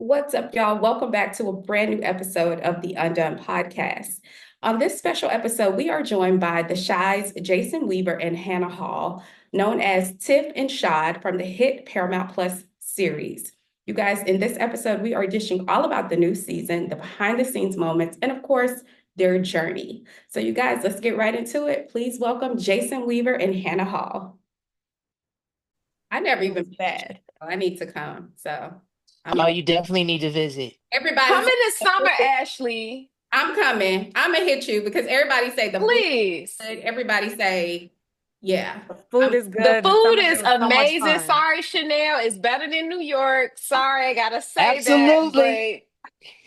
What's up, y'all? Welcome back to a brand new episode of the Undunn podcast. On this special episode, we are joined by the Shy's Jason Weaver and Hannah Hall, known as Tiff and Shad from the hit Paramount Plus series. You guys, in this episode, we are dishing all about the new season, the behind the scenes moments, and of course, their journey. So, you guys, let's get right into it. Please welcome Jason Weaver and Hannah Hall. I never even been. Bad. I need to come. So, I'm Oh, you definitely need to visit. everybody's. Come in the summer, Ashley. I'm coming. I'm gonna hit you because everybody say the food Please. is good. Everybody say, yeah. Food I'm is The good. The food summer is is so much amazing. fun. Sorry, Chanel. It's better than New York. Sorry, I gotta say that. Absolutely.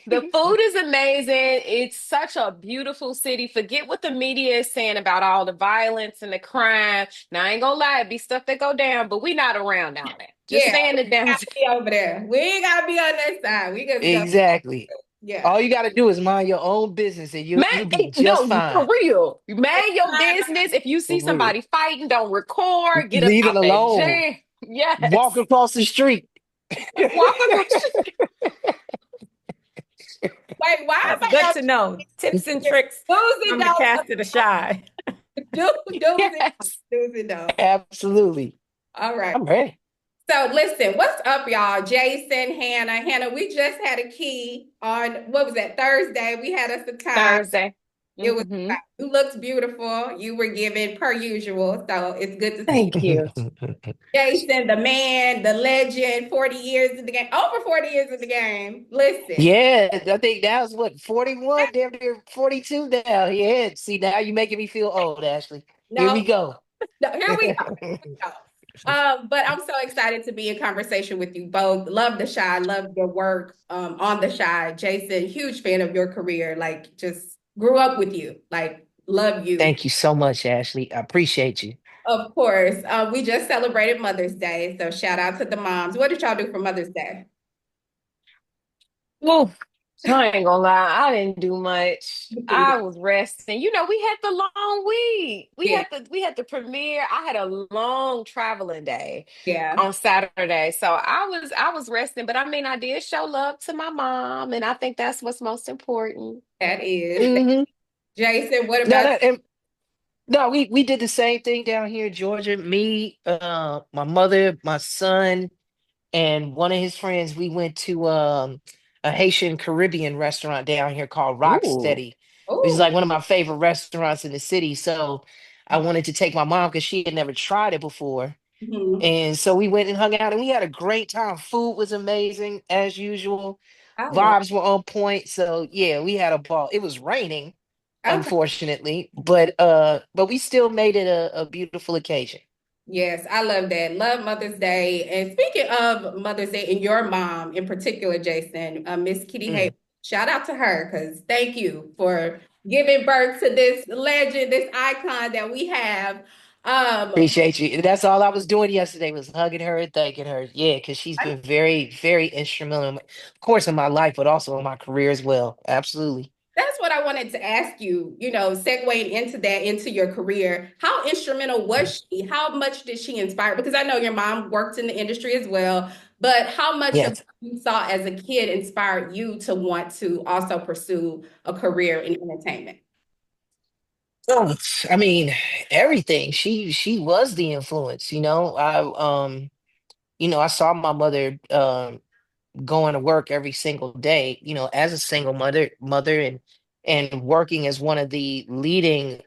But the food is amazing. It's such a beautiful city. Forget what the media is saying about all the violence and the crime. Now, I ain't gonna lie, it be stuff that go down, but we not around down there. Just Yeah, saying it we down. gotta be over there. We ain't gotta be on that side. We gonna be on. Exactly. Yeah. All you got to do is mind your own business and Man, you'll be just no, for fine. real. Mind your business. If you see For real. somebody fighting, don't record. Get up Leave it out that alone. jam. Walk Yes. across the street. Walk across. Wait, why am That's I good on to know. Tips and tricks do's and from the don'ts? cast of the Shy. Do's and Yes. do's and don'ts. Absolutely. All right. I'm ready. So listen, what's up, y'all? Jason, Hannah. Hannah, we just had a key on what was that? Thursday. We had us a time. Thursday. It was Hmm. you looked beautiful. You were given per usual. So it's good to see Thank you. Jason, the man, the legend, 40 years in the game, over 40 years in the game. Listen, Yeah, I think that was what, 41, damn near 42 now. Yeah, see, now you're making me feel old, Ashley. Here no, we go. no, here we go. But I'm so excited to be in conversation with you both. Love the Shy, love your work on the Shy. Jason, huge fan of your career. Like, just grew up with you. Like, love you. Thank you so much, Ashley. I appreciate you. Of course. We just celebrated Mother's Day, so shout out to the moms. What did y'all do for Mother's Day? Well, I ain't gonna lie, I didn't do much. I was resting. We had the long week. We Yeah, had the premiere. I had a long traveling day yeah, on Saturday. So I was resting, but I mean I did show love to my mom, and I think that's what's most important. that is. Hmm. Jason, what No, about no, no, we did the same thing down here in Georgia. Me, my mother, my son, and one of his friends. We went to a Haitian Caribbean restaurant down here called Ooh. Rocksteady, which is Oh, like one of my favorite restaurants in the city. So I wanted to take my mom because she had never tried it before. mhm. And so we went and hung out and we had a great time. Food was amazing as usual. I love. Vibes were on point. So yeah, we had a ball. It was raining, Okay. unfortunately, but we still made it a beautiful occasion. Yes, I love that. Love Mother's Day. And speaking of Mother's Day and your mom in particular, Jason, Miss Kitty Hay, Mm. shout out to her because thank you for giving birth to this legend, this icon that we have. But Appreciate you. That's all I was doing yesterday was hugging her and thanking her. Yeah, because she's been very, very instrumental, of course, in my life, but also in my career as well. Absolutely. that's what I wanted to ask you, segueing into that, into your career. How instrumental was she? How much did she inspire? Because I know your mom worked in the industry as well, but how much of Yes. what you saw as a kid inspired you to want to also pursue a career in entertainment? Oh, I mean, everything. She was the influence, you know. I saw my mother going to work every single day, as a single mother and working as one of the leading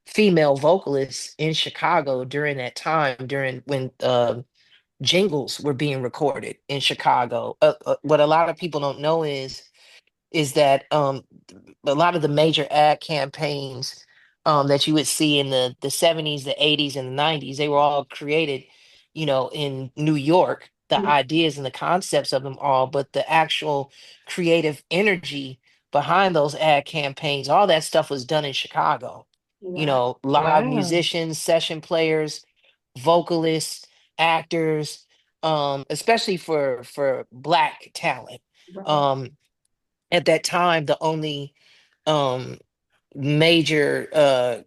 female vocalists in Chicago during that time, during when jingles were being recorded in Chicago. What a lot of people don't know is that a lot of the major ad campaigns that you would see in the 70s, the 80s, and the 90s, they were all created, in New York, the ideas and the concepts of them all, but the actual creative energy behind those ad campaigns, all that stuff was done in Chicago. Wow. Live Wow. musicians, session players, vocalists, actors, especially for Black talent. Right. Um, at that time, the only um, major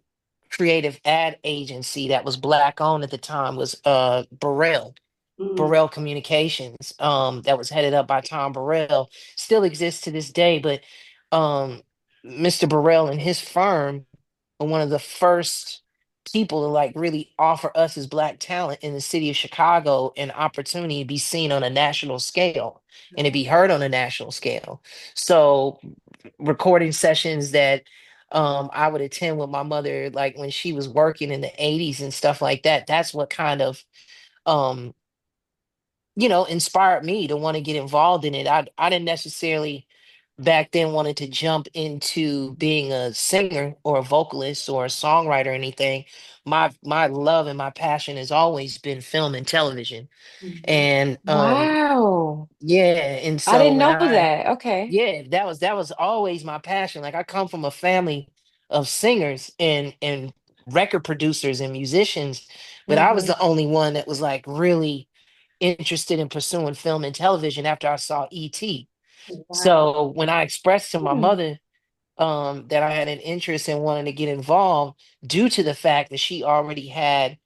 creative ad agency that was Black owned at the time was Burrell. Mm, Burrell Communications, that was headed up by Tom Burrell, still exists to this day. But um, Mr. Burrell and his firm are one of the first people to like really offer us as Black talent in the city of Chicago an opportunity to be seen on a national scale and to be heard on a national scale. So recording sessions that I would attend with my mother, like when she was working in the 80s and stuff like that, that's what kind of um inspired me to want to get involved in it. I didn't necessarily back then wanted to jump into being a singer or a vocalist or a songwriter or anything. My love and my passion has always been film and television. mhm, And Wow. yeah, and I so didn't when know I that. Okay. yeah, that was always my passion. Like I come from a family of singers and record producers and musicians, but I was mhm. the only one that was like really interested in pursuing film and television after I saw E.T. Wow. So when I expressed to my Hmm. mother that I had an interest in wanting to get involved due to the fact that she already had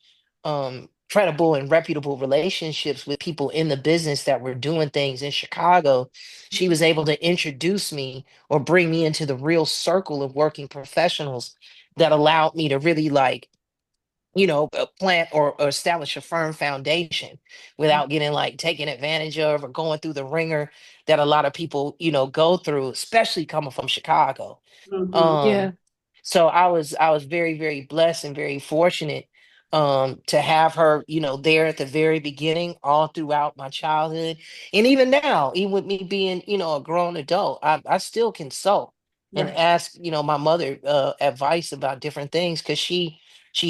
credible and reputable relationships with people in the business that were doing things in Chicago, she was able to introduce me or bring me into the real circle of working professionals that allowed me to really like plant or establish a firm foundation without getting like taken advantage of or going through the ringer that a lot of people, go through, especially coming from Chicago. Mhm. Yeah. Um, so I was very, very blessed and very fortunate to have her, there at the very beginning, all throughout my childhood. And even now, even with me being, a grown adult, I still consult and Right. ask, my mother advice about different things because she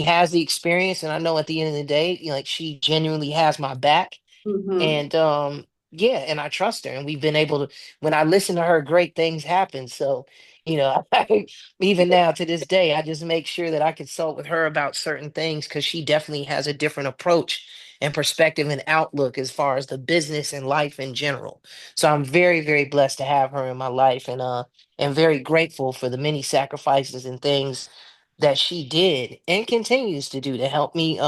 has the experience, and I know at the end of the day, like she genuinely has my back. Mhm. And yeah, and I trust her, and we've been able to, when I listen to her, great things happen. So even now to this day, I just make sure that I consult with her about certain things because she definitely has a different approach and perspective and outlook as far as the business and life in general. So I'm very, very blessed to have her in my life, and very grateful for the many sacrifices and things that she did and continues to do to help me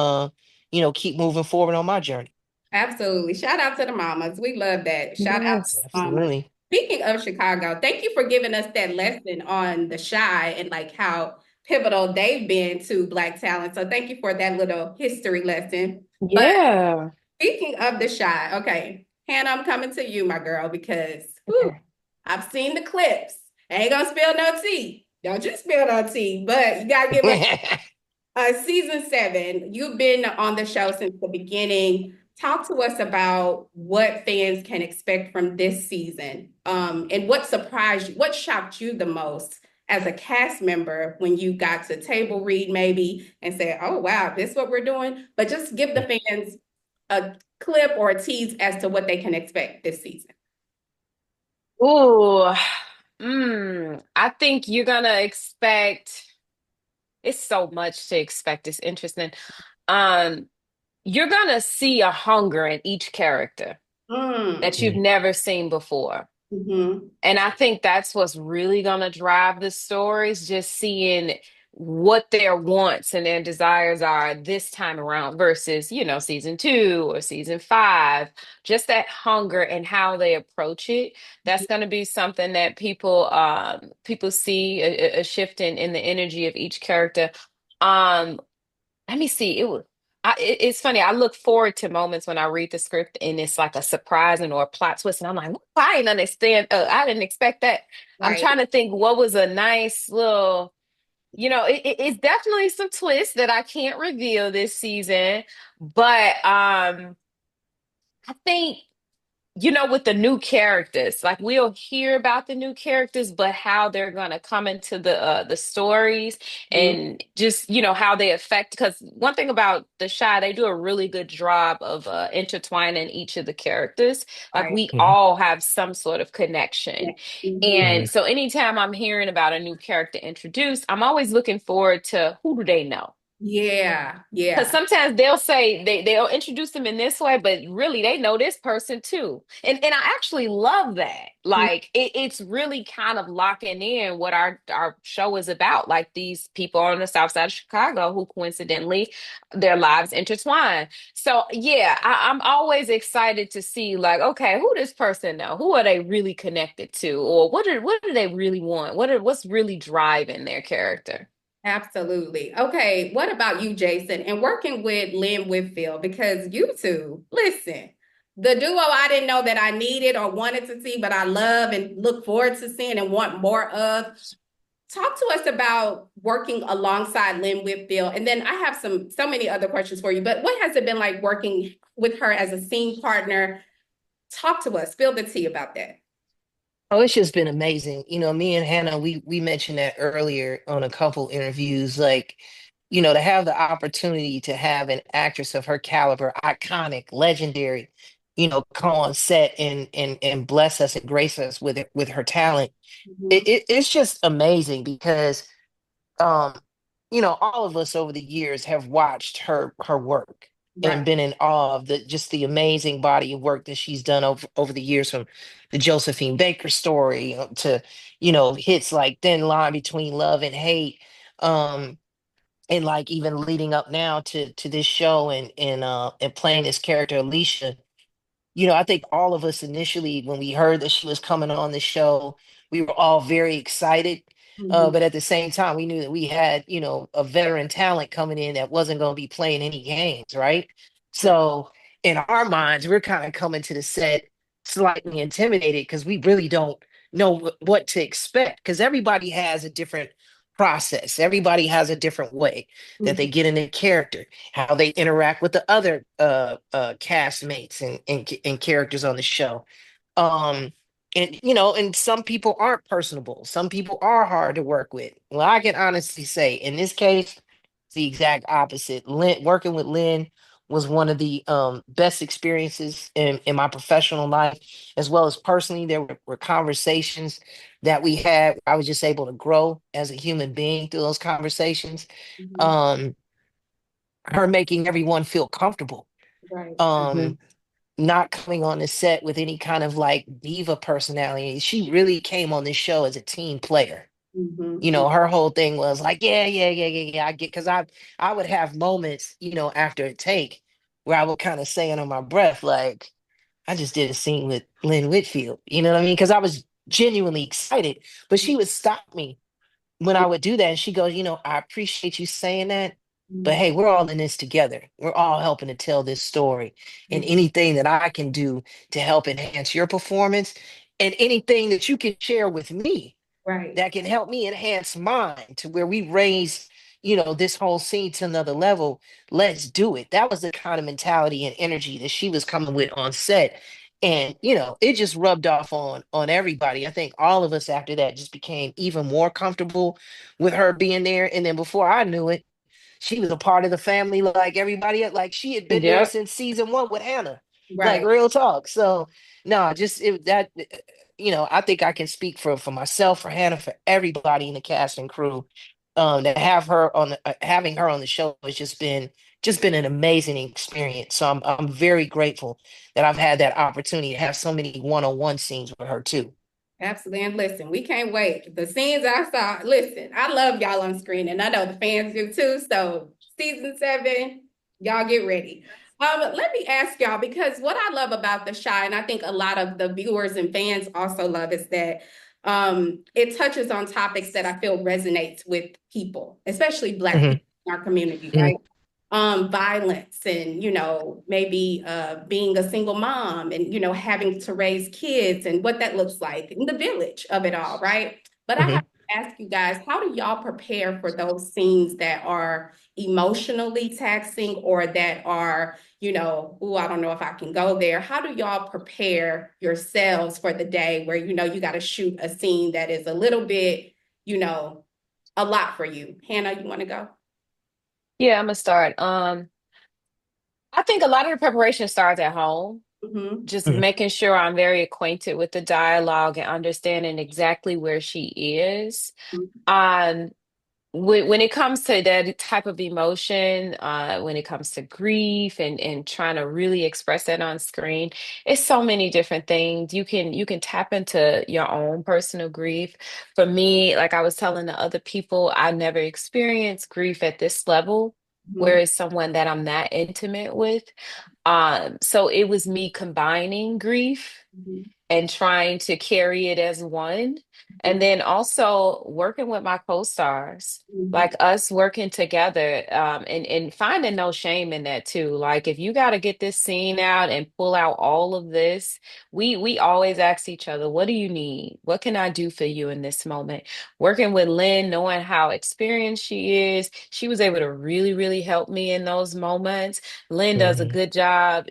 keep moving forward on my journey. Absolutely. Shout out to the mamas. We love that. Shout out to Yes. the mamas. Absolutely. Speaking of Chicago, thank you for giving us that lesson on the Shy and like how pivotal they've been to Black talent. So thank you for that little history lesson. But Yeah. speaking of the Shy, okay, Hannah, I'm coming to you, my girl, because whew, Okay. I've seen the clips. I ain't gonna spill no tea. Don't you spill no tea, but you gotta give us season 7, you've been on the show since the beginning. Talk to us about what fans can expect from this season, and what surprised you, what shocked you the most as a cast member when you got to table read maybe and say, "Oh wow, this is what we're doing." But just give the fans a clip or a tease as to what they can expect this season. Ooh. I think you're gonna expect it's so much to expect. It's interesting. Um, you're gonna see a hunger in each character that Mm, you've never seen before. mm-hmm, And I think that's what's really going to drive the stories, just seeing what their wants and their desires are this time around versus, season 2 or season 5. Just that hunger and how they approach it. That's going to be something that people see a shift in the energy of each character. Um, Let me see. It's funny. I look forward to moments when I read the script and it's like a surprise and or a plot twist, and I'm like, I didn't understand. I didn't expect that. I'm right. trying to think what was a nice little. It's definitely some twists that I can't reveal this season, but I think with the new characters, like we'll hear about the new characters, but how they're gonna come into the stories Mhm, and just how they affect. Because one thing about the Shy, they do a really good job of intertwining each of the characters. Like right. we Mhm. all have some sort of connection, Mhm, and Mhm. so anytime I'm hearing about a new character introduced, I'm always looking forward to who do they know. Yeah, Because yeah. sometimes they'll say they'll introduce them in this way, but really they know this person too. And I actually love that. Like it's really kind of locking in what our show is about. Like these people on the south side of Chicago who coincidentally their lives intertwine. So yeah, I'm always excited to see like, okay, who this person know? Who are they really connected to? Or what do they really want? What's really driving their character? Absolutely. Okay, what about you, Jason? And working with Lynn Whitfield, because you two, listen, the duo I didn't know that I needed or wanted to see, but I love and look forward to seeing and want more of. Talk to us about working alongside Lynn Whitfield. And then I have so many other questions for you, but what has it been like working with her as a scene partner? Talk to us, spill the tea about that. Oh, it's just been amazing. Me and Hannah, we mentioned that earlier on a couple interviews. Like, to have the opportunity to have an actress of her caliber, iconic, legendary, come on set and bless us and grace us with her talent. Mhm. It's just amazing because um, all of us over the years have watched her work and Right. been in awe of the amazing body of work that she's done over the years, from the Josephine Baker story to hits like Thin Line Between Love and Hate, um, and like even leading up now to this show and playing this character Alicia. I think all of us initially, when we heard that she was coming on the show, we were all very excited. Mhm. But at the same time, we knew that we had, a veteran talent coming in that wasn't going to be playing any games, right? Right. So in our minds, we're kind of coming to the set slightly intimidated because we really don't know what to expect, because everybody has a different process. Everybody has a different way that Mhm. they get into character, how they interact with the other castmates and characters on the show. Um, and some people aren't personable. Some people are hard to work with. Well, I can honestly say in this case, it's the exact opposite. Working with Lynn was one of the best experiences in my professional life, as well as personally. There were conversations that we had. I was just able to grow as a human being through those conversations. Mhm. Um, her making everyone feel comfortable. Right. Um, Not coming on the set with any kind of like diva personality. She really came on this show as a team player. Mhm. Her whole thing was like, yeah, yeah, yeah, yeah, yeah. I get, because I would have moments, after a take where I would kind of say under my breath, like, I just did a scene with Lynn Whitfield. You know what I mean? Because I was genuinely excited, but she would stop me when I would do that. And she goes, I appreciate you saying that, but Mhm. hey, we're all in this together. We're all helping to tell this story. And Mhm. anything that I can do to help enhance your performance, and anything that you can share with me Right. that can help me enhance mine to where we raise, this whole scene to another level. Let's do it. That was the kind of mentality and energy that she was coming with on set. And, it just rubbed off on everybody. I think all of us after that just became even more comfortable with her being there. And then before I knew it, she was a part of the family like everybody else. Like she had been there Yep. since season one with Hannah. Like Right. real talk. So no, just it that I think I can speak for myself, for Hannah, for everybody in the cast and crew. To have her on having her on the show has just been an amazing experience. So I'm very grateful that I've had that opportunity to have so many one-on-one scenes with her too. Absolutely. And listen, we can't wait. The scenes I saw, listen, I love y'all on screen, and I know the fans do too. So season 7, y'all get ready. Let me ask y'all, because what I love about The Shy, and I think a lot of the viewers and fans also love, is that it touches on topics that I feel resonates with people, especially Black Hmm. people in our community, Hmm. right? Violence and maybe being a single mom and having to raise kids and what that looks like in the village of it all, right? But I have Hmm. to ask you guys, how do y'all prepare for those scenes that are emotionally taxing or that are oh, I don't know if I can go there. How do y'all prepare yourselves for the day where you got to shoot a scene that is a little bit you know a lot for you? Hannah, you want to go? Yeah, I'm gonna start. I think a lot of the preparation starts at home. Hmm. Just making sure I'm very acquainted with the dialogue and understanding exactly where she is. Um, when it comes to that type of emotion, when it comes to grief and trying to really express that on screen, it's so many different things. You can tap into your own personal grief. For me, like I was telling the other people, I never experienced grief at this level, where Mhm, it's someone that I'm that intimate with. So it was me combining grief mhm, and trying to carry it as one. And mhm, then also working with my co-stars, mhm, like us working together, and finding no shame in that too. Like if you got to get this scene out and pull out all of this, we always ask each other, what do you need? What can I do for you in this moment? Working with Lynn, knowing how experienced she is, she was able to really, really help me in those moments. Lynn does a Mhm. good job.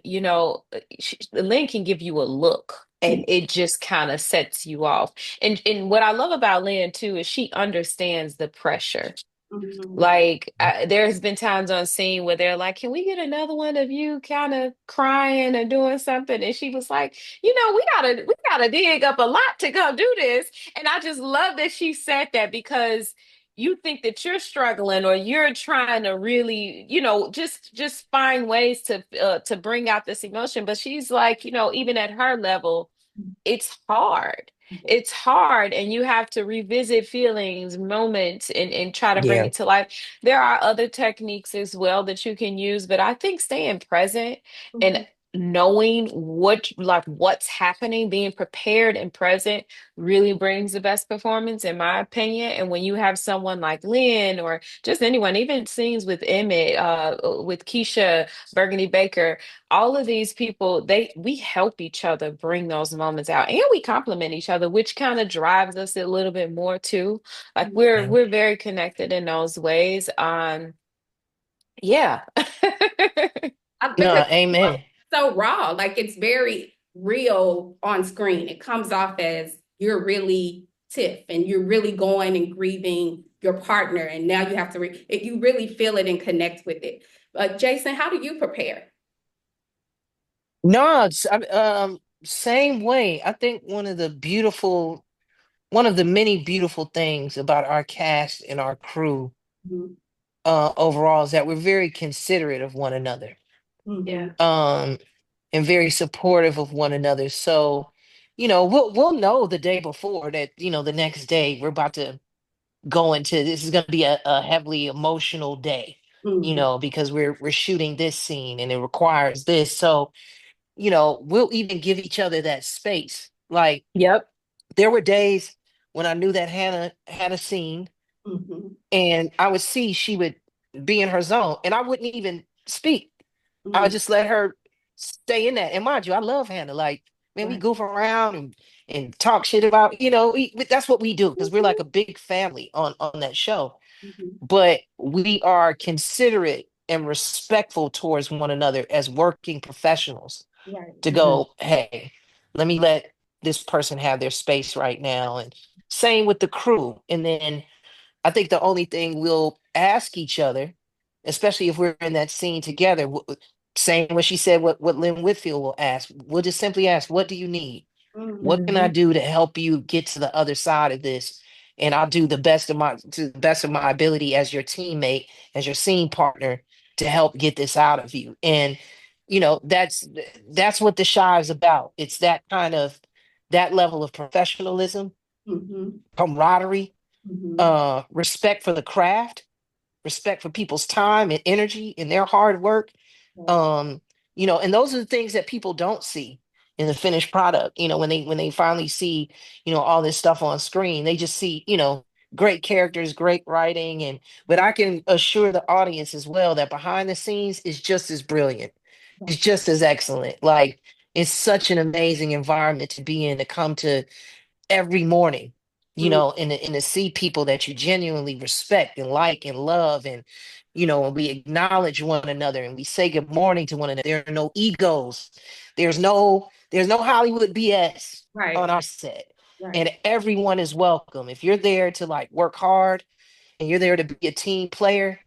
Lynn can give you a look and it just kind of sets you off. And what I love about Lynn too is she understands the pressure. mhm, Like there's been times on scene where they're like, "Can we get another one of you kind of crying or doing something?" And she was like, we gotta dig up a lot to come do this." And I just love that she said that because you think that you're struggling or you're trying to really, just find ways to bring out this emotion. But she's like, even at her level, it's hard. It's hard, and you have to revisit feelings, moments, and try to bring Yeah. it to life. There are other techniques as well that you can use, but I think staying present and mhm, knowing what's happening, being prepared and present really brings the best performance, in my opinion. And when you have someone like Lynn or just anyone, even scenes with Emmett, with Keisha Burgundy Baker, all of these people, we help each other bring those moments out, and we compliment each other, which kind of drives us a little bit more too. Like mhm. we're very connected in those ways. Yeah. Because No, amen. so raw, like it's very real on screen. It comes off as you're really Tiff and you're really going and grieving your partner, and now you have to you really feel it and connect with it. Jason, how do you prepare? No, same way. I think one of the many beautiful things about our cast and our crew Mhm, overall is that we're very considerate of one another, mhm, um, and very supportive of one another. So, we'll know the day before that, the next day we're about to go into this is going to be a heavily emotional day, mhm, because we're shooting this scene and it requires this. So, we'll even give each other that space. Like Yep. there were days when I knew that Hannah had a scene mhm, and I would see she would be in her zone and I wouldn't even speak. I would mhm. just let her stay in that. And mind you, I love Hannah. Like, man, we Right. goof around and talk shit about, that's what we do because we're like a big family on that show. Mhm, But we are considerate and respectful towards one another as working professionals right. to Mhm. go, hey, let me let this person have their space right now. And same with the crew. And then I think the only thing we'll ask each other, especially if we're in that scene together, same what she said, what Lynn Whitfield will ask, we'll just simply ask, what do you need? What Mhm, can I Mhm. do to help you get to the other side of this? And I'll do the best of my to the best of my ability as your teammate, as your scene partner to help get this out of you. And that's what the shy is about. It's that level of professionalism, mhm, camaraderie, mhm. respect for the craft, respect for people's time and energy and their hard work. Right. um and those are the things that people don't see in the finished product. When they finally see all this stuff on screen, they just see great characters, great writing. And but I can assure the audience as well that behind the scenes is just as brilliant, Right. it's just as excellent. Like, it's such an amazing environment to be in, to come to every morning, Mm, and to see people that you genuinely respect and like and love. And and we acknowledge one another and we say good morning to one another. There are no egos. There's no Hollywood BS on right. our set. Right. And everyone is welcome. If you're there to like work hard and you're there to be a team player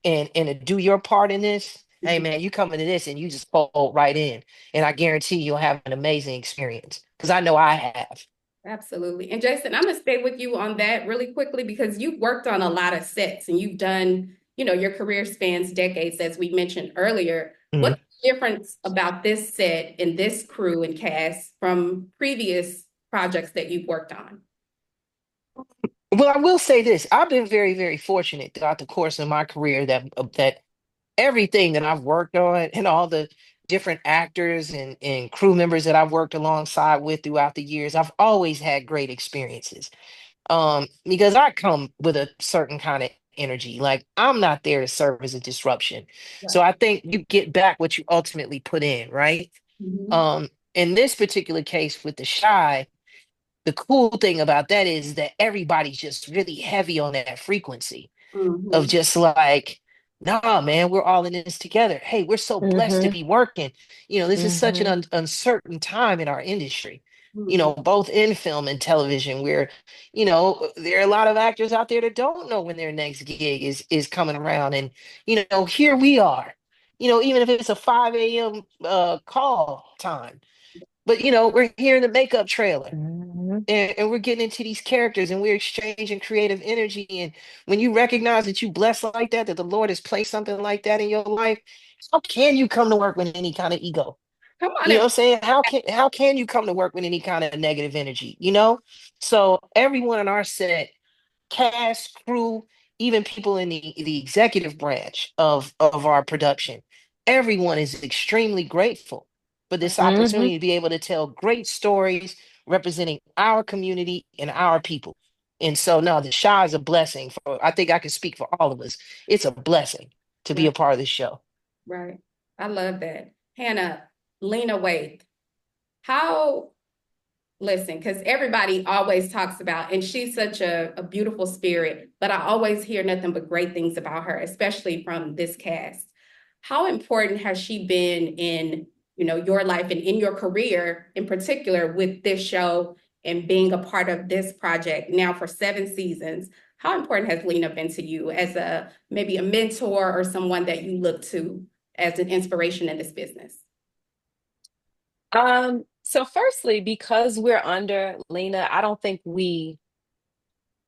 and to do your part in this, hey Mhm. man, you come into this and you just fall right in. And I guarantee you'll have an amazing experience. Because I know I have. Absolutely. And Jason, I'm gonna stay with you on that really quickly because you've worked on a lot of sets and you've done, your career spans decades, as we mentioned earlier. Mhm. What's the difference about this set and this crew and cast from previous projects that you've worked on? Well, I will say this. I've been very, very fortunate throughout the course of my career that everything that I've worked on and all the different actors and crew members that I've worked alongside with throughout the years, I've always had great experiences. Because I come with a certain kind of energy. Like I'm not there to serve as a disruption. So Right. I think you get back what you ultimately put in, right? Mhm. In this particular case with the shy, the cool thing about that is that everybody's just really heavy on that frequency of Mhm. just like, nah, man, we're all in this together. Hey, we're so blessed to Hmm. be working. This is such an Hmm. uncertain time in our industry, Mhm. both in film and television, where, there are a lot of actors out there that don't know when their next gig is coming around. And, here we are, even if it's a 5 a.m. Call time. But, we're hearing the makeup trailer Hmm. and we're getting into these characters and we're exchanging creative energy. And when you recognize that you blessed like that, that the Lord has placed something like that in your life, how can you come to work with any kind of ego? Come on You know what and I'm saying? How can you come to work with any kind of negative energy? So everyone on our set, cast, crew, even people in the executive branch of our production, everyone is extremely grateful for this Hmm. opportunity to be able to tell great stories representing our community and our people. And so no, the Shy is a blessing for I think I can speak for all of us. It's a blessing to be right, a part of this show. right. I love that. Hannah, Lena Waithe, how listen, because everybody always talks about, and she's such a beautiful spirit, but I always hear nothing but great things about her, especially from this cast. How important has she been in, your life and in your career in particular with this show and being a part of this project now for 7 seasons? How important has Lena been to you as maybe a mentor or someone that you look to as an inspiration in this business? So firstly, because we're under Lena, I don't think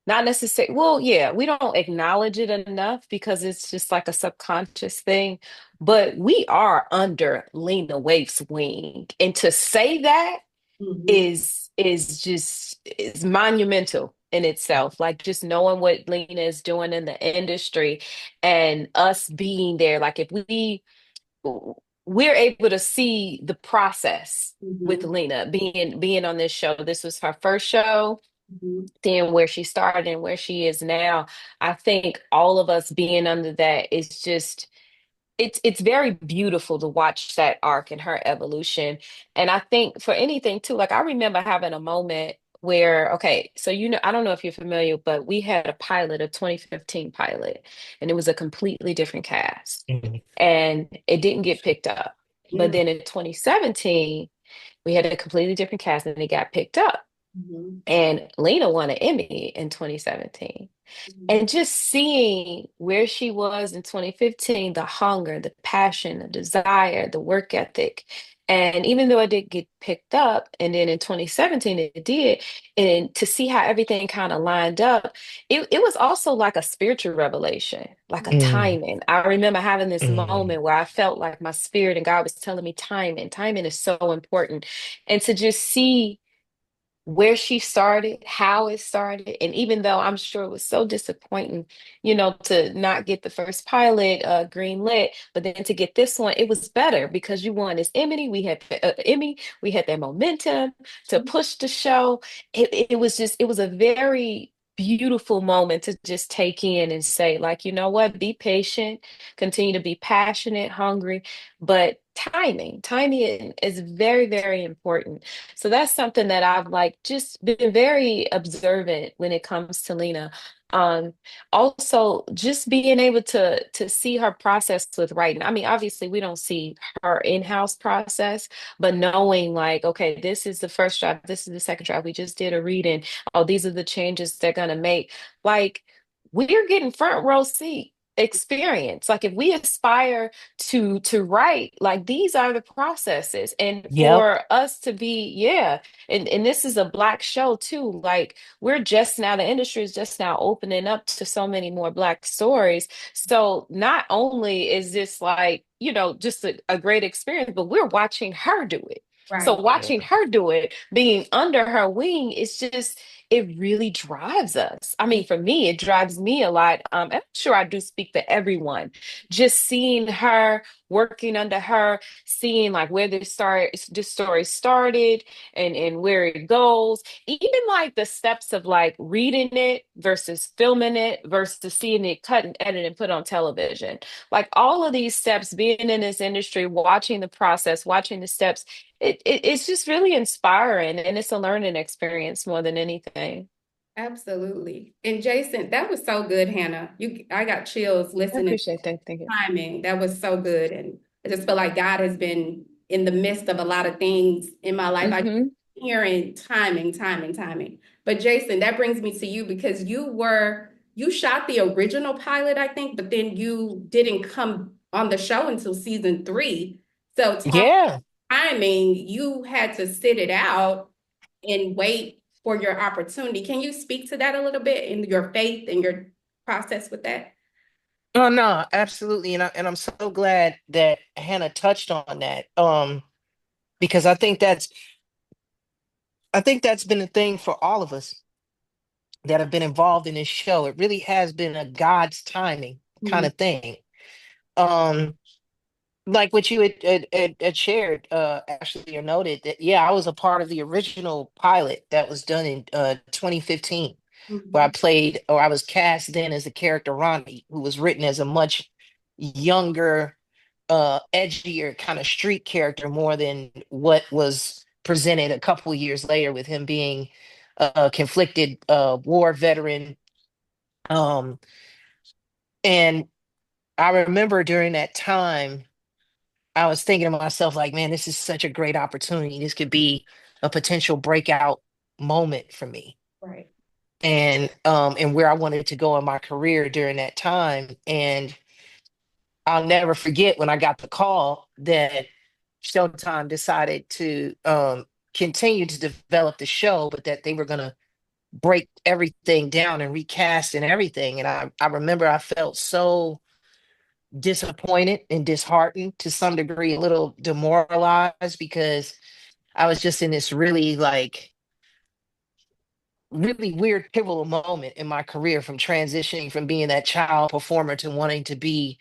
not necessarily, well, yeah, we don't acknowledge it enough because it's just like a subconscious thing, but we are under Lena Waithe's wing. And to say that Mhm. is monumental in itself. Like just knowing what Lena is doing in the industry and us being there. Like if we're able to see the process with Mhm. Lena being on this show. This was her first show, Mhm. seeing where she started and where she is now. I think all of us being under that is just it's very beautiful to watch that arc and her evolution. And I think for anything too, like I remember having a moment where, okay, so I don't know if you're familiar, but we had a pilot, a 2015 pilot, and it was a completely different cast. Mhm. And it didn't get picked up. But Mm. then in 2017, we had a completely different cast and it got picked up. Mhm. And Lena won an Emmy in 2017. Mhm. And just seeing where she was in 2015, the hunger, the passion, the desire, the work ethic. And even though it did get picked up, and then in 2017 it did, and to see how everything kind of lined up, it was also like a spiritual revelation, like a Mm, timing. I remember having this mm, moment where I felt like my spirit and God was telling me timing. Timing is so important. And to just see where she started, how it started, and even though I'm sure it was so disappointing, to not get the first pilot green lit, but then to get this one, it was better because you won this Emmy, we had that momentum to push the show. It was a very beautiful moment to just take in and say, like, you know what, be patient, continue to be passionate, hungry, but timing is very, very important. So that's something that I've like just been very observant when it comes to Lena. Um, Also just being able to see her process with writing. I mean, obviously we don't see her in-house process, but knowing like, okay, this is the first draft, this is the second draft. We just did a reading. Oh, these are the changes they're gonna make. Like we're getting front row seat experience. Like if we aspire to write, like these are the processes. And Yep. for us to be, yeah, and this is a Black show too. Like we're just now, the industry is just now opening up to so many more Black stories. So not only is this like, just a great experience, but we're watching her do it. So Right. Yeah. watching her do it, being under her wing, is just, it really drives us. I mean, for me, it drives me a lot. And I'm sure I do speak for everyone. Just seeing her, working under her, seeing like where this story started and where it goes. Even like the steps of like reading it versus filming it versus seeing it cut and edit and put on television. Like all of these steps, being in this industry, watching the process, watching the steps, it's just really inspiring, and it's a learning experience more than anything. Absolutely. And Jason, that was so good, Hannah. I got chills I listening to appreciate that. Thank you. timing. That was so good. And I just feel like God has been in the midst of a lot of things in my life. I Hmm. hearing timing, timing, timing. But Jason, that brings me to you because you shot the original pilot, I think, but then you didn't come on the show until season 3. So Yeah. timing, you had to sit it out and wait for your opportunity. Can you speak to that a little bit in your faith and your process with that? Oh no, absolutely. And I'm so glad that Hannah touched on that. Because I think that's been a thing for all of us that have been involved in this show. It really has been a God's timing kind Mhm. of thing. Um, like what you had shared, actually, or noted that, yeah, I was a part of the original pilot that was done in 2015, where I Mhm. played, or I was cast then as the character Ronnie, who was written as a much younger, edgier kind of street character, more than what was presented a couple years later with him being a conflicted war veteran. Um, and I remember during that time, I was thinking to myself, like, man, this is such a great opportunity. This could be a potential breakout moment for me. Right. And where I wanted to go in my career during that time. And I'll never forget when I got the call that Showtime decided to continue to develop the show, but that they were gonna break everything down and recast and everything. And I remember I felt so disappointed and disheartened, to some degree, a little demoralized, because I was just in this really, like, really weird pivotal moment in my career, from transitioning from being that child performer to wanting to be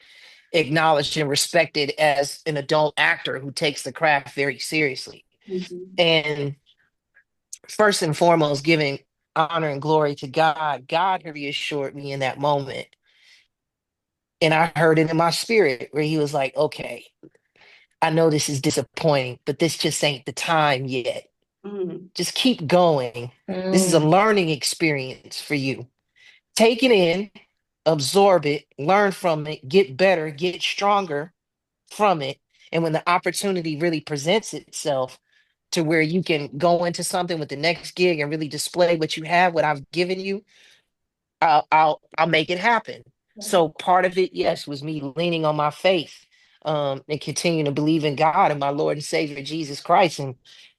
acknowledged and respected as an adult actor who takes the craft very seriously. Mhm. And first and foremost, giving honor and glory to God. God reassured me in that moment. And I heard it in my spirit where he was like, okay, I know this is disappointing, but this just ain't the time yet. Mhm. Just keep going. This is a Mm, learning experience for you. Take it in, absorb it, learn from it, get better, get stronger from it. And when the opportunity really presents itself to where you can go into something with the next gig and really display what you have, what I've given you, I'll make it happen. Right. So part of it, yes, was me leaning on my faith, and continuing to believe in God and my Lord and Savior Jesus Christ.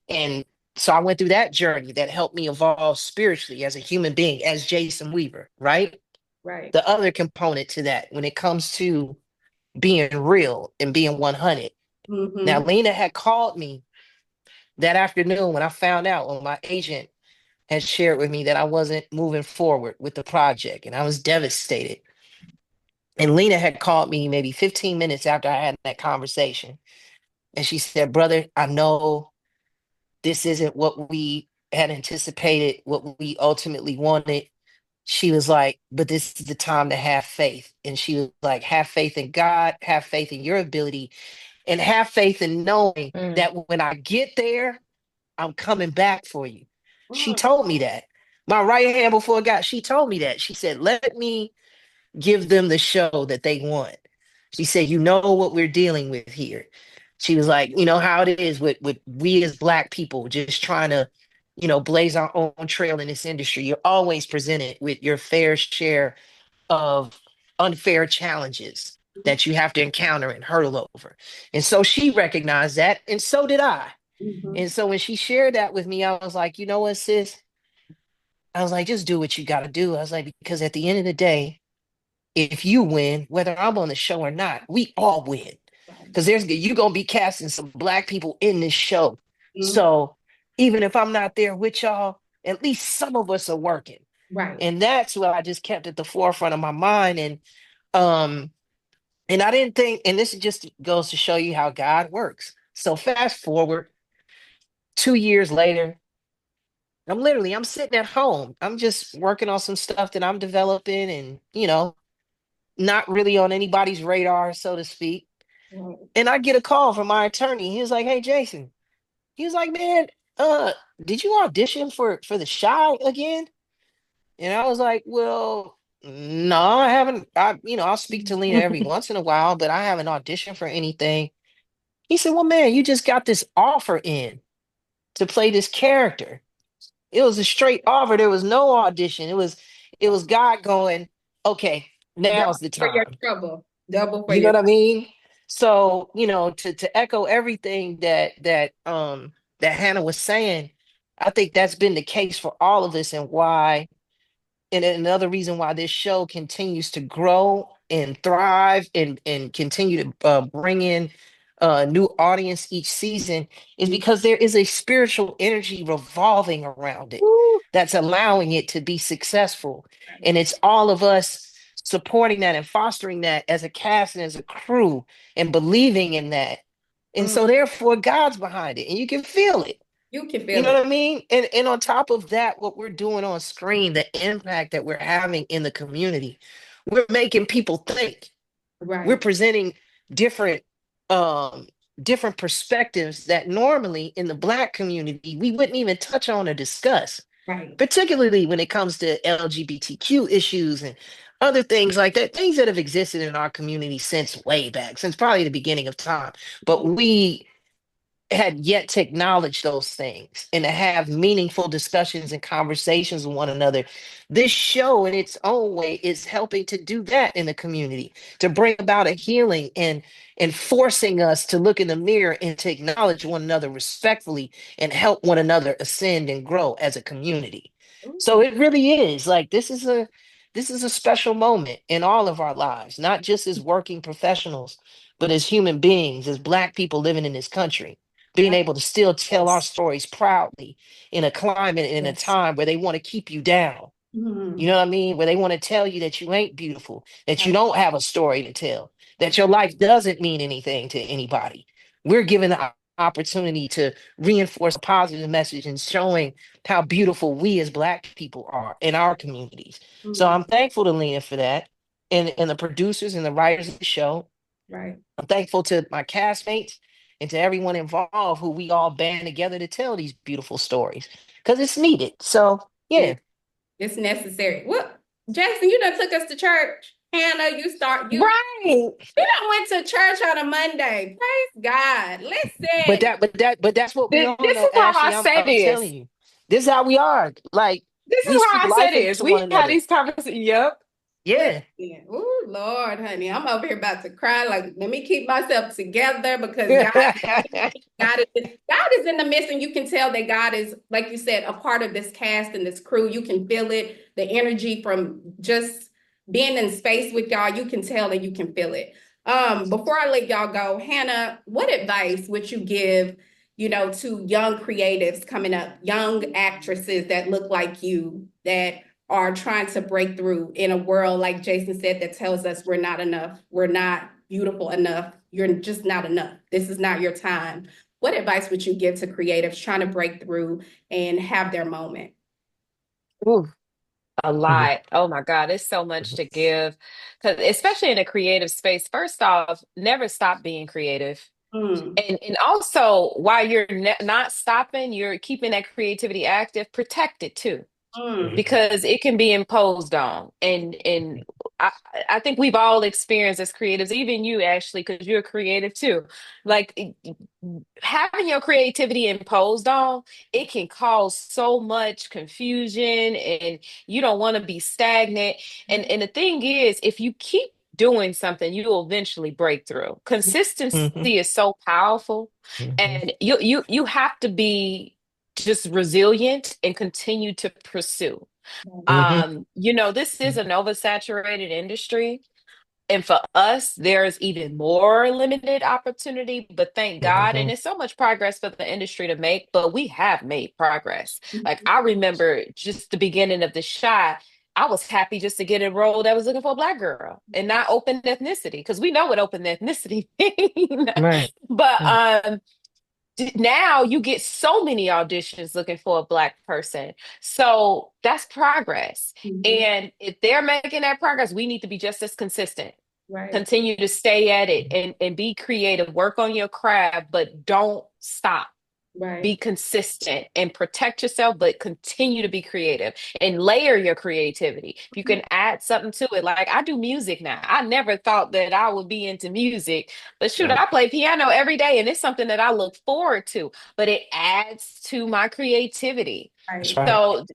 And so I went through that journey that helped me evolve spiritually as a human being, as Jason Weaver, right? Right. The other component to that, when it comes to being real and being 100. Now, Mhm. Lena had called me that afternoon when I found out, when my agent had shared with me that I wasn't moving forward with the project, and I was devastated. And Lena had called me maybe 15 minutes after I had that conversation. And she said, brother, I know this isn't what we had anticipated, what we ultimately wanted. She was like, but this is the time to have faith. And she was like, have faith in God, have faith in your ability, and have faith in knowing mm, that when I get there, I'm coming back for you. She Mm. told me that. My right hand before God, she told me that. She said, let me give them the show that they want. She said, you know what we're dealing with here. She was like, you know how it is with we as Black people just trying to, blaze our own trail in this industry. You're always presented with your fair share of unfair challenges that you have to encounter and hurdle over. And so she recognized that, and so did I. Mhm. And so when she shared that with me, I was like, you know what, sis? I was like, just do what you got to do. I was like, because at the end of the day, if you win, whether I'm on the show or not, we all win. Right. Because there's you're gonna be casting some black people in this show. Mhm. So even if I'm not there with y'all, at least some of us are working. Right. And that's what I just kept at the forefront of my mind. Um, and I didn't think, and this just goes to show you how God works. So fast forward 2 years later, I'm sitting at home. I'm just working on some stuff that I'm developing and, not really on anybody's radar, so to speak. Right. And I get a call from my attorney. He was like, "Hey, Jason." He was like, "Man, uh, did you audition for the Shy again?" And I was like, "Well, no, I haven't. I'll speak to Lena every once in a while, but I haven't auditioned for anything." He said, "Well, man, you just got this offer in to play this character. It was a straight offer. There was no audition. It was God going, okay, Double now's the for your time." trouble. Double for You know your what I mean? So, to echo everything that Hannah was saying, I think that's been the case for all of us, and why, and another reason why this show continues to grow and thrive and continue to bring in new audience each season, is trouble. because there is a spiritual energy revolving around it Woo. that's allowing it to be successful. And it's all of us supporting that and fostering that as a cast and as a crew, and believing in that. And Mm. so therefore God's behind it, and you can feel it. You can You feel know it. what I mean? And on top of that, what we're doing on screen, the impact that we're having in the community, we're making people think. We're Right. presenting different um different perspectives that normally in the Black community we wouldn't even touch on or discuss, Right. particularly when it comes to LGBTQ issues and other things like that, things that have existed in our community since way back, since probably the beginning of time. But we had yet to acknowledge those things and to have meaningful discussions and conversations with one another. This show, in its own way, is helping to do that in the community, to bring about a healing and forcing us to look in the mirror and to acknowledge one another respectfully and help one another ascend and grow as a community. So Ooh. it really is like this is a special moment in all of our lives, not just as working professionals, but as human beings, as Black people living in this country, being able to still tell our Yes. stories proudly in a climate, in a Yes. time where they want to keep you down. You Mhm. know what I mean? Where they want to tell you that you ain't beautiful, that you Right. don't have a story to tell, that your life doesn't mean anything to anybody. We're given the opportunity to reinforce a positive message and showing how beautiful we as Black people are in our communities. So Mhm. I'm thankful to Lena for that, and the producers and the writers of the show. Right. I'm thankful to my castmates and to everyone involved who we all band together to tell these beautiful stories, because it's needed. So, Yeah. yeah. It's necessary. What, Jackson, you done took us to church. Hannah, Right. we done went to church on a Monday. Praise God. But Listen. that's what we on This though, is how I Ashley. I'm say I'm telling this. you. This is how we are. Like, This we is how speak I say life this. into one We had another. these conversations. Yep. Yeah. Listen. Oh, Lord, honey. I'm over here about to cry. Like, let me keep myself together because God is in the midst, and you can tell that God is, like you said, a part of this cast and this crew. You can feel it, the energy from just being in space with y'all. You can tell and you can feel it. Before I let y'all go, Hannah, what advice would you give, to young creatives coming up, young actresses that look like you, that are trying to break through in a world, like Jason said, that tells us we're not enough, we're not beautiful enough, you're just not enough, this is not your time. What advice would you give to creatives trying to break through and have their moment? Ooh, a lot. Oh my God, it's so much to give. Because especially in a creative space, first off, never stop being creative. Mm, And also, while you're not stopping, you're keeping that creativity active, protect it too. Mm. because it can be imposed on. And I, I think we've all experienced as creatives, even you, Ashley, because you're a creative too. Like having your creativity imposed on, it can cause so much confusion, and you don't want to be stagnant. And the thing is, if you keep doing something, you'll eventually break through. Consistency Hmm. is so powerful, Hmm. and you have to be just resilient and continue to pursue. Hmm. This is an oversaturated industry. And for us, there's even more limited opportunity, but thank God. And Hmm. there's so much progress for the industry to make, but we have made progress. Like I remember just the beginning of the shot, I was happy just to get a role that was looking for a Black girl and not open ethnicity, because we know what open ethnicity means. Right. But Right. now you get so many auditions looking for a Black person. So that's progress. Mhm. And if they're making that progress, we need to be just as consistent. Right, Continue to stay at it and be creative, work on your craft, but don't stop. Be right, consistent and protect yourself, but continue to be creative and layer your creativity. If you can add something to it, like I do music now. I never thought that I would be into music, but shoot, Yep. I play piano every day and it's something that I look forward to, but it adds to my creativity. That's right. right. So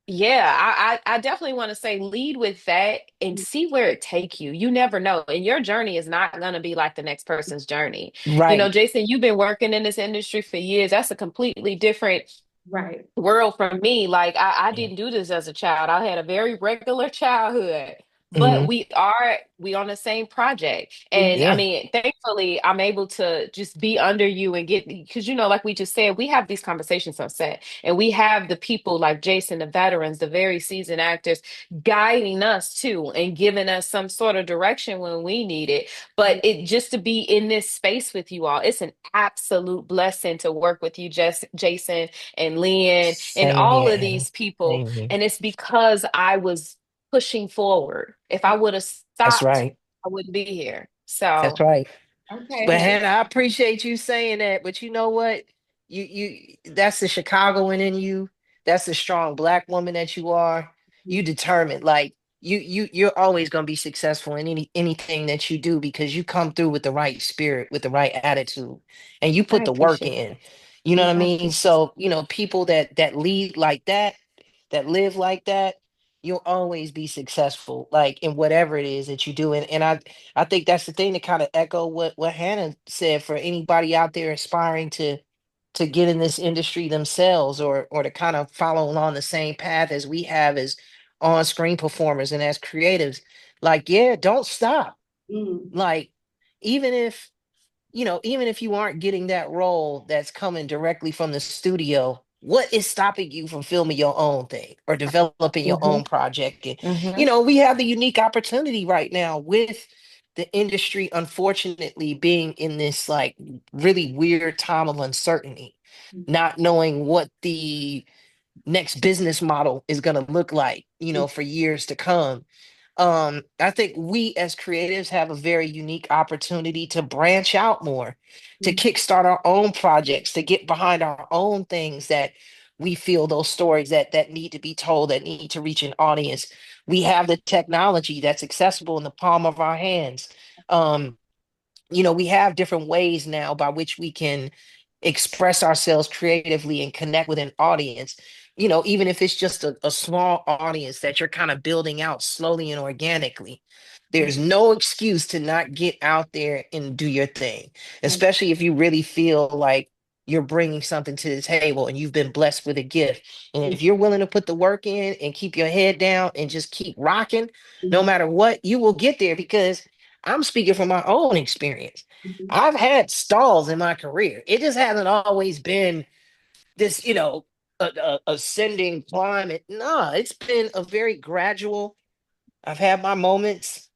yeah, I definitely want to say lead with that and see where it take you. You never know. And your journey is not going to be like the next person's journey. Right. Jason, you've been working in this industry for years. That's a completely different Right. world from me. Like I didn't do this as a child. I had a very regular childhood. But Hmm. we on the same project. And I Yeah. mean, thankfully I'm able to just be under you and get, because like we just said, we have these conversations on set and we have the people like Jason, the veterans, the very seasoned actors guiding us too and giving us some sort of direction when we need it. But it just to be in this space with you all, it's an absolute blessing to work with you, Jason and Lynn and Same all here, of Anna. these people. Same here. And it's because I was pushing forward. If I would have That's stopped, right. I wouldn't be here. That's So, right. But Okay. Hannah, I appreciate you saying that. But you know what? You that's the Chicagoan in you. That's the strong Black woman that you are. You determined. Like you're always gonna be successful in anything that you do because you come through with the right spirit, with the right attitude, and you I put the work appreciate in. You know what I that. I mean? appreciate So, people that lead like that live like that, you'll always be successful, like in whatever it is that you do. And I think that's the thing to kind of echo what Hannah said for anybody out there aspiring to get in this industry themselves, or to kind of follow along the same path as we have as on-screen performers and as creatives. Like, yeah, don't stop. Mm. Like, even if even if you aren't getting that role that's coming directly from the studio, what is stopping you from filming your own thing or developing your hmm own project? And, hmm we have the unique opportunity right now with the industry, unfortunately, being in this like really weird time of uncertainty, not knowing what the next business model is going to look like, for years to come. I think we as creatives have a very unique opportunity to branch out more, to kickstart our own projects, to get behind our own things that we feel, those stories that need to be told, that need to reach an audience. We have the technology that's accessible in the palm of our hands. um we have different ways now by which we can express ourselves creatively and connect with an audience, even if it's just a small audience that you're kind of building out slowly and organically. There's no excuse to not get out there and do your thing, especially if you really feel like you're bringing something to the table and you've been blessed with a gift. And if you're willing to put the work in and keep your head down and just keep rocking, no matter what, you will get there. Because I'm speaking from my own experience. I've had stalls in my career. It just hasn't always been this, ascending climb. No, it's been a very gradual. I've had my moments,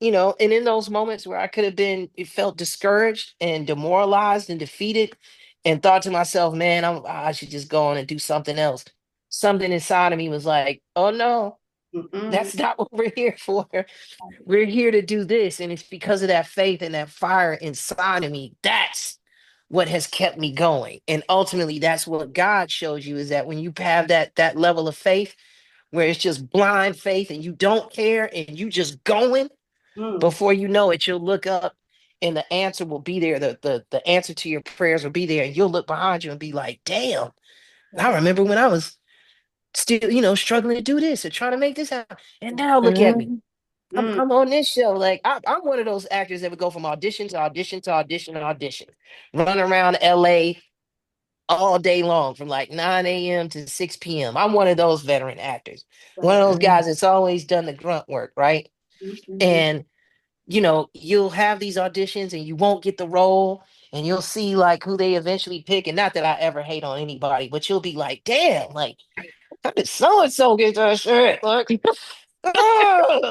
and in those moments where I could have been, it felt discouraged and demoralized and defeated, and thought to myself, man, I should just go on and do something else. Something inside of me was like, oh no, Mm-mm. that's not what we're here for. We're here to do this. And it's because of that faith and that fire inside of me. That's what has kept me going. And ultimately that's what God shows you, is that when you have that level of faith where it's just blind faith and you don't care and you just going, Mm. before you know it, you'll look up and the answer will be there. The answer to your prayers will be there, and you'll look behind you and be like, damn, I Wow. remember when I was still, struggling to do this and trying to make this happen. And now look at me. Mhm. Mm. I'm on this show. Like I'm one of those actors that would go from audition to audition to audition to audition, run around LA all day long from like 9 a.m. to 6 p.m. I'm one of those veteran actors. One of Wow. those guys Mhm. that's always done the grunt work, right? Mm-hmm. And you'll have these auditions and you won't get the role, and you'll see like who they eventually pick. And not that I ever hate on anybody, but you'll be like, damn, like how did so and so get that shit? Like,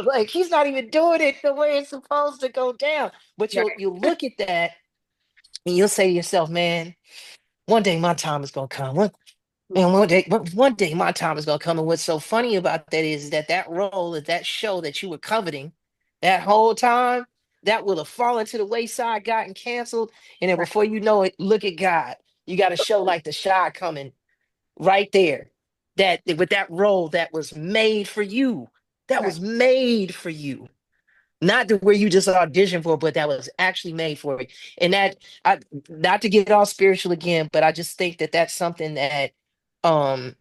like he's not even doing it the way it's supposed to go down. But Right. you'll look at that and you'll say to yourself, man, one day my time is gonna come. And one day my time is gonna come. And what's so funny about that is that role, that show that you were coveting that whole time, that will have fallen to the wayside, gotten canceled, and then Right. before you know it, look at God. You got a show like The Shy coming right there. That with that role that was made for you. That Right. was made for you. Not to where you just auditioned for, but that was actually made for you. And that, I, not to get all spiritual again, but I just think that that's something that um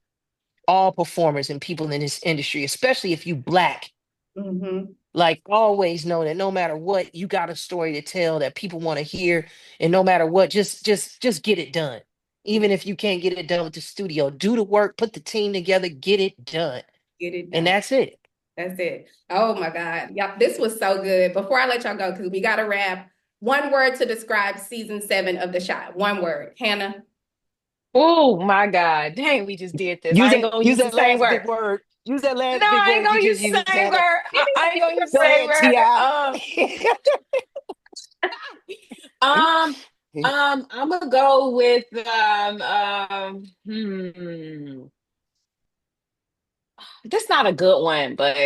all performers and people in this industry, especially if you black, Mm-hmm. like always know that no matter what, you got a story to tell that people want to hear. And no matter what, just get it done. Even if you can't get it done with the studio, do the work, put the team together, get it done. Get it And done. that's it. That's it. Oh my God. Yeah, this was so good. Before I let y'all go, because we got to wrap, one word to describe season 7 of The Shot. One word. Hannah. Oh my God. Dang, we just did this. Use I ain't that, gonna use use the that same last word. big word. Use that No, last big I ain't word you gonna just use the used, same Hannah. word. Give me I ain't gonna use the Go same ahead, word. Ti. Um, I'm gonna go with This not a good one, but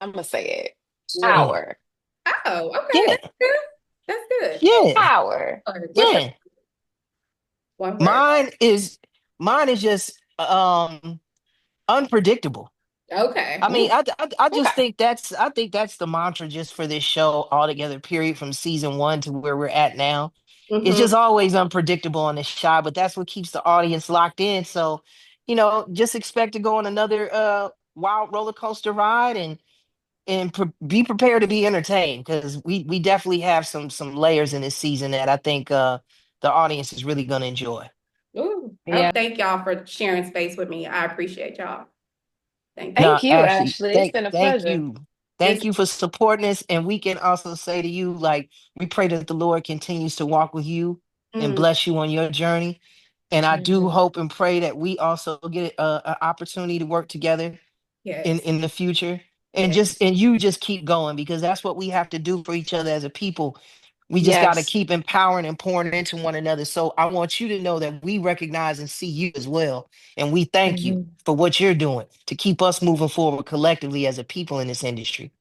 I'm gonna say it. one. Power. Oh, okay. Yeah, That's good. That's good. yeah, Power. What's your yeah. one word? Mine is mine is just unpredictable. Okay. I mean, Mm, I just okay. think that's the mantra just for this show altogether. Period. From season one to where we're at now, it's Mm-hmm. just always unpredictable on the Shy, but that's what keeps the audience locked in. So, just expect to go on another wild roller coaster ride, and be prepared to be entertained, because we definitely have some layers in this season that I think the audience is really going to enjoy. Ooh. Oh, Yeah. thank y'all for sharing space with me. I appreciate y'all. Thank you. No, Thank you, Ashley, Ashley. It's thank been a thank pleasure. you. This Thank you for supporting us. And we can also say to you, like, we pray that the Lord continues to walk with you and mm, bless you on your journey. And I do Mhm. hope and pray that we also get an opportunity to work together yes. in the future. And Yes. you just keep going, because that's what we have to do for each other as a people. We just got to Yes. keep empowering and pouring into one another. So I want you to know that we recognize and see you as well. And we thank you Mhm. for what you're doing to keep us moving forward collectively as a people in this industry.